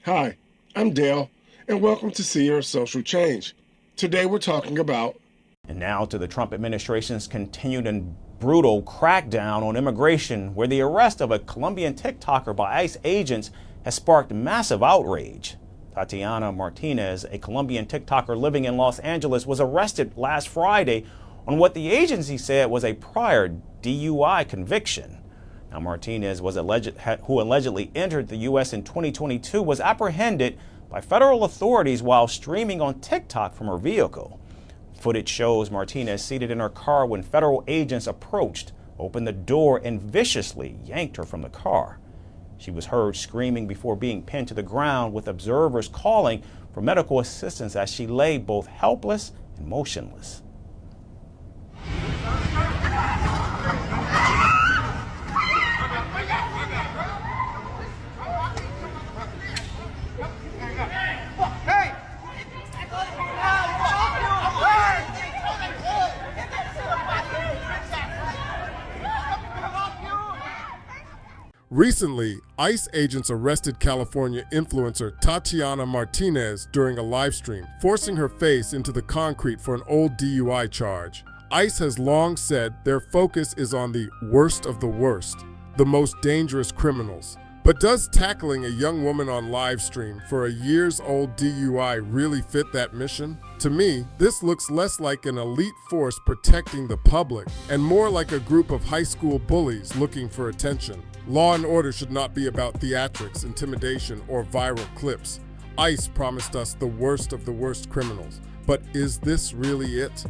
Hi, I'm Dale, and welcome to Seer Social Change. Today we're talking about... And now to the Trump administration's continued and brutal crackdown on immigration, where the arrest of a Colombian TikToker by ICE agents has sparked massive outrage. Tatiana Martinez, a Colombian TikToker living in Los Angeles, was arrested last Friday on what the agency said was a prior DUI conviction. Now, Martinez, who allegedly entered the U.S. in 2022, was apprehended by federal authorities while streaming on TikTok from her vehicle. Footage shows Martinez seated in her car when federal agents approached, opened the door, and viciously yanked her from the car. She was heard screaming before being pinned to the ground, with observers calling for medical assistance as she lay both helpless and motionless. Recently, ICE agents arrested California influencer Tatiana Martinez during a live stream, forcing her face into the concrete for an old DUI charge. ICE has long said their focus is on the worst of the worst, the most dangerous criminals. But does tackling a young woman on live stream for a years-old DUI really fit that mission? To me, this looks less like an elite force protecting the public and more like a group of high school bullies looking for attention. Law and order should not be about theatrics, intimidation, or viral clips. ICE promised us the worst of the worst criminals, but is this really it?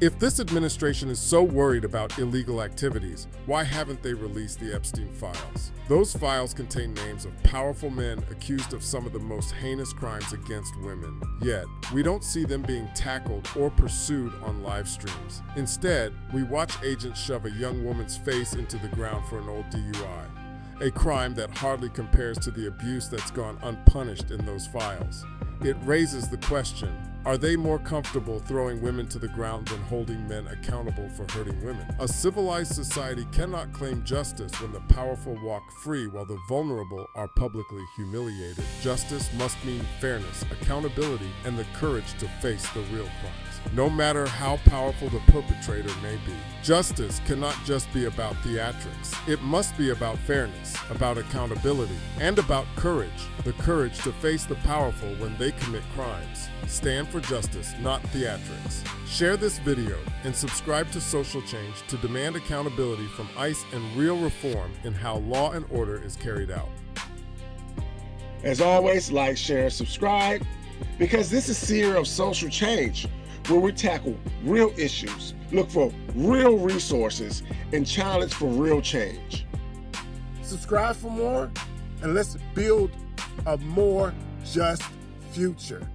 If this administration is so worried about illegal activities, why haven't they released the Epstein files? Those files contain names of powerful men accused of some of the most heinous crimes against women. Yet, we don't see them being tackled or pursued on live streams. Instead, we watch agents shove a young woman's face into the ground for an old DUI, a crime that hardly compares to the abuse that's gone unpunished in those files. It raises the question, are they more comfortable throwing women to the ground than holding men accountable for hurting women? A civilized society cannot claim justice when the powerful walk free while the vulnerable are publicly humiliated. Justice must mean fairness, accountability, and the courage to face the real crimes, no matter how powerful the perpetrator may be. Justice cannot just be about theatrics. It must be about fairness, about accountability, and about courage. The courage to face the powerful when they commit crimes. Stand for justice, not theatrics. Share this video and subscribe to Social Change to demand accountability from ICE and real reform in how law and order is carried out. As always, like, share, subscribe, because this is Seer of Social Change, where we tackle real issues, look for real resources, and challenge for real change. Subscribe for more, and let's build a more just future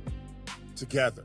together.